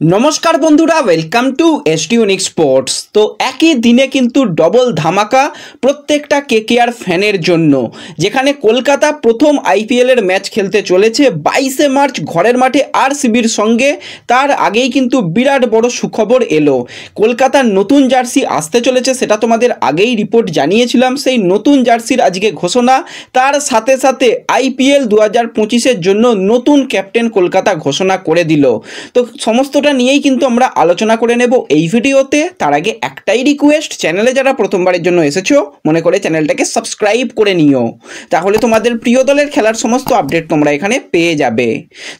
নমস্কার বন্ধুরা, welcome to SD unique sports. তো একই দিনে কিন্তু ডবল ধামাকা প্রত্যেকটা কেকেআর ফ্যানের জন্য, যেখানে কলকাতা প্রথম আইপিএলের ম্যাচ খেলতে চলেছে 22শে মার্চ ঘরের মাঠে আরসিবির সঙ্গে। তার আগেই কিন্তু বিরাট বড় সুখবর এলো, কলকাতার নতুন জার্সি আসতে চলেছে, সেটা তোমাদের আগেই রিপোর্ট জানিয়েছিলাম। সেই নতুন জার্সির আজকে ঘোষণা, তার সাথে সাথে আইপিএল 2025-এর জন্য নতুন ক্যাপ্টেন কলকাতা ঘোষণা করে দিল। তো সমস্তটা নিয়েই কিন্তু আমরা আলোচনা করে নেব এই ভিডিওতে। তার আগে একটাই রিকোয়েস্ট, চ্যানেলে যারা প্রথমবারের জন্য এসেছো মনে করে চ্যানেলটাকে সাবস্ক্রাইব করে নিও, তাহলে তোমাদের প্রিয় দলের খেলার সমস্ত আপডেট তোমরা এখানে পেয়ে যাবে।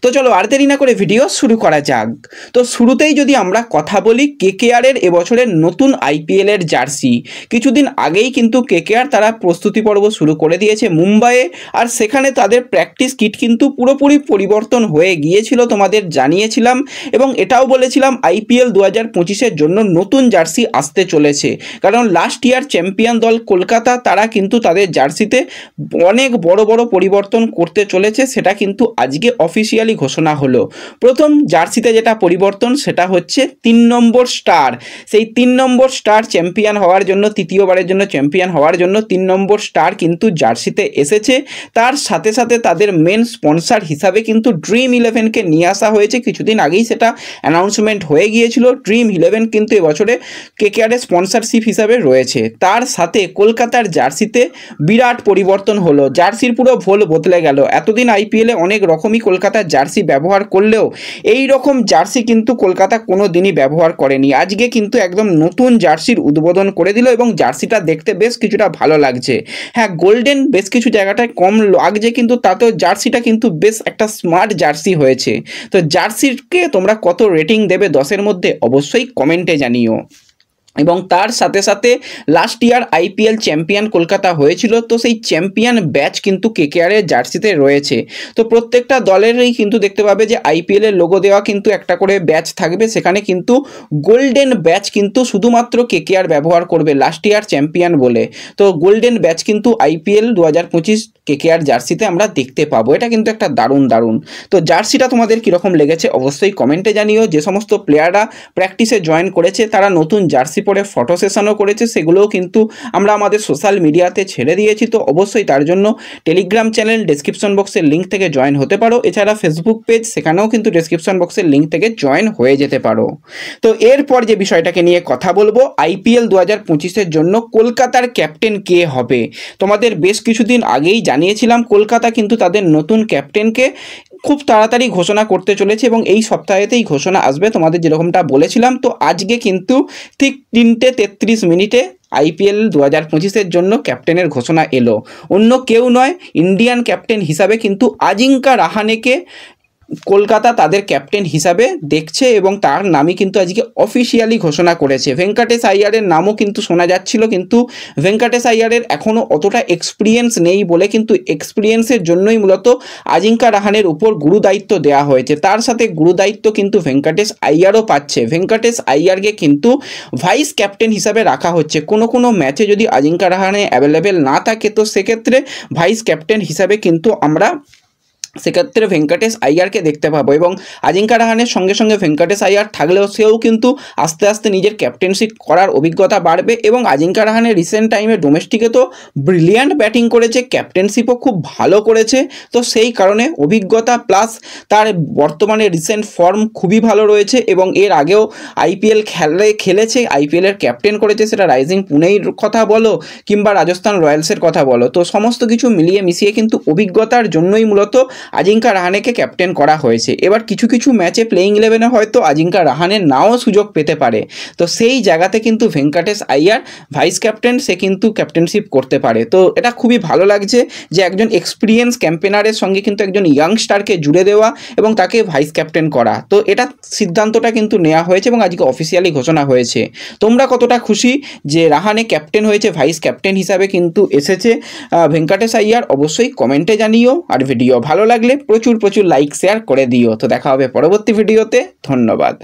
তো চলো আর দেরি না করে ভিডিও শুরু করা যাক। তো শুরুতেই যদি আমরা কথা বলি কেকেআরের এবছরের নতুন আইপিএলের জার্সি, কিছুদিন আগেই কিন্তু কেকেআর তারা প্রস্তুতি পর্ব শুরু করে দিয়েছে মুম্বাইয়ে, আর সেখানে তাদের প্র্যাকটিস কিট কিন্তু পুরোপুরি পরিবর্তন হয়ে গিয়েছিল, তোমাদের জানিয়েছিলাম। এবং এটাও বলেছিলাম আইপিএল 2025-এর জন্য নতুন জার্সি আসতে চলেছে, কারণ লাস্ট ইয়ার চ্যাম্পিয়ন দল কলকাতা তারা কিন্তু তাদের জার্সিতে অনেক বড় বড় পরিবর্তন করতে চলেছে, সেটা কিন্তু আজকে অফিসিয়ালি ঘোষণা হলো। প্রথম জার্সিতে যেটা পরিবর্তন সেটা হচ্ছে 3 নম্বর স্টার। সেই 3 নম্বর স্টার চ্যাম্পিয়ন হওয়ার জন্য, তৃতীয়বারের জন্য চ্যাম্পিয়ন হওয়ার জন্য 3 নম্বর স্টার কিন্তু জার্সিতে এসেছে। তার সাথে সাথে তাদের মেন স্পন্সর হিসাবে কিন্তু ড্রিম ইলেভেনকে নিয়ে আসা হয়েছে, কিছুদিন আগেই সেটা অ্যানাউন্সমেন্ট হয়ে গিয়েছিল। ড্রিম ইলেভেন কিন্তু এবছরে কেকেআরের স্পন্সরশিপ হিসাবে রয়েছে। তার সাথে কলকাতার জার্সিতে বিরাট পরিবর্তন হলো, জার্সির পুরো ভোল বদলে গেল। এতদিন আইপিএলে অনেক রকমই কলকাতার জার্সি ব্যবহার করলেও এই রকম জার্সি কিন্তু কলকাতা কোনো দিনই ব্যবহার করেনি। আজকে কিন্তু একদম নতুন জার্সির উদ্বোধন করে দিল এবং জার্সিটা দেখতে বেশ কিছুটা ভালো লাগছে। হ্যাঁ, গোল্ডেন বেশ কিছু জায়গাটায় কম লাগছে, কিন্তু তাতেও জার্সিটা কিন্তু বেশ একটা স্মার্ট জার্সি হয়েছে। তো জার্সিকে তোমরা কত রেটিং দেবে 10-এর মধ্যে অবশ্যই কমেন্টে জানিও। এবং তার সাথে সাথে last year IPL champion Kolkata হয়েছিল, তো সেই চ্যাম্পিয়ন ব্যাচ কিন্তু কেকেআরের জার্সিতে রয়েছে। তো প্রত্যেকটা দলেরই কিন্তু দেখতে পাবে যে আইপিএলের লোগো দেওয়া কিন্তু একটা করে ব্যাচ থাকবে, সেখানে কিন্তু গোল্ডেন ব্যাচ কিন্তু শুধুমাত্র কেকেআর ব্যবহার করবে লাস্ট ইয়ার চ্যাম্পিয়ন বলে। তো গোল্ডেন ব্যাচ কিন্তু আইপিএল 2025 কেকেআর জার্সিতে আমরা দেখতে পাবো, এটা কিন্তু একটা দারুণ। তো জার্সিটা তোমাদের কীরকম লেগেছে অবশ্যই কমেন্টে জানিও। যে সমস্ত প্লেয়াররা প্র্যাকটিসে জয়েন করেছে তারা নতুন জার্সি পরে ফটো সেশনও করেছে, সেগুলোও কিন্তু আমরা আমাদের সোশ্যাল মিডিয়াতে ছেড়ে দিয়েছি। তো অবশ্যই তার জন্য টেলিগ্রাম চ্যানেল ডেসক্রিপশন বক্সের লিঙ্ক থেকে জয়েন হতে পারো, এছাড়া ফেসবুক পেজ, সেখানেও কিন্তু ডেসক্রিপশন বক্সের লিঙ্ক থেকে জয়েন হয়ে যেতে পারো। তো এরপর যে বিষয়টাকে নিয়ে কথা বলবো, আইপিএল 2025-এর জন্য কলকাতার ক্যাপ্টেন কে হবে। তোমাদের বেশ কিছুদিন আগেই জানিয়েছিলাম কলকাতা কিন্তু তাদের নতুন ক্যাপ্টেনকে খুব তাড়াতাড়ি ঘোষণা করতে চলেছে এবং এই সপ্তাহেতেই ঘোষণা আসবে, তোমাদের যেরকমটা বলেছিলাম। তো আজকে কিন্তু ঠিক 3:33 আইপিএল 2025-এর জন্য ক্যাপ্টেনের ঘোষণা এলো। অন্য কেউ নয়, ইন্ডিয়ান ক্যাপ্টেন হিসাবে কিন্তু আজিঙ্কা রাহানেকে কলকাতা তাদের ক্যাপ্টেন হিসাবে দেখছে এবং তার নামই কিন্তু আজকে অফিসিয়ালি ঘোষণা করেছে। ভেঙ্কটেশ আইয়ারের নামও কিন্তু শোনা যাচ্ছিল, কিন্তু ভেঙ্কটেশ আইয়ারের এখনও অতটা এক্সপিরিয়েন্স নেই বলে কিন্তু এক্সপিরিয়েন্সের জন্যই মূলত আজিঙ্কা রাহানের উপর গুরুদায়িত্ব দেওয়া হয়েছে। তার সাথে গুরুদায়িত্ব কিন্তু ভেঙ্কটেশ আইয়ারও পাচ্ছে। ভেঙ্কটেশ আইয়ারকে কিন্তু ভাইস ক্যাপ্টেন হিসাবে রাখা হচ্ছে। কোনো ম্যাচে যদি আজিঙ্কা রাহানে অ্যাভেলেবেল না থাকে তো সেক্ষেত্রে ভাইস ক্যাপ্টেন হিসাবে কিন্তু আমরা সেক্ষেত্রে ভেঙ্কটেশ আইয়ারকে দেখতে পাবো। এবং আজিঙ্কা রাহানের সঙ্গে সঙ্গে ভেঙ্কটেশ আইয়ার থাকলেও সেও কিন্তু আস্তে আস্তে নিজের ক্যাপ্টেনশিপ করার অভিজ্ঞতা বাড়বে। এবং আজিঙ্কা রাহানের রিসেন্ট টাইমে ডোমেস্টিকে তো ব্রিলিয়ান্ট ব্যাটিং করেছে, ক্যাপ্টেনশিপও খুব ভালো করেছে। তো সেই কারণে অভিজ্ঞতা প্লাস তার বর্তমানে রিসেন্ট ফর্ম খুবই ভালো রয়েছে এবং এর আগেও আইপিএল খেলেছে, আইপিএলের ক্যাপ্টেন করেছে, সেটা রাইজিং পুনের কথা বলো কিংবা রাজস্থান রয়্যালসের কথা বলো। তো সমস্ত কিছু মিলিয়ে মিশিয়ে কিন্তু অভিজ্ঞতার জন্যই মূলত আজিঙ্কা রাহানেকে ক্যাপ্টেন করা হয়েছে। এবার কিছু ম্যাচে প্লেইং ইলেভেনে হয়তো আজিঙ্কা রাহানের নাও সুযোগ পেতে পারে, তো সেই জায়গাতে কিন্তু ভেঙ্কটেশ আইয়ার ভাইস ক্যাপ্টেন, সে কিন্তু ক্যাপ্টেনশিপ করতে পারে। তো এটা খুবই ভালো লাগছে যে একজন এক্সপিরিয়েন্স ক্যাম্পেনারের সঙ্গে কিন্তু একজন ইয়াংস্টারকে জুড়ে দেওয়া এবং তাকে ভাইস ক্যাপ্টেন করা। তো এটা সিদ্ধান্তটা কিন্তু নেওয়া হয়েছে এবং আজকে অফিসিয়ালি ঘোষণা হয়েছে। তোমরা কতটা খুশি যে রাহানে ক্যাপ্টেন হয়েছে, ভাইস ক্যাপ্টেন হিসাবে কিন্তু এসেছে ভেঙ্কটেশ আইয়ার, অবশ্যই কমেন্টে জানিও। আর ভিডিও ভালো লাগলে প্রচুর লাইক শেয়ার করে দিও। তো দেখা হবে পরবর্তী ভিডিওতে, ধন্যবাদ।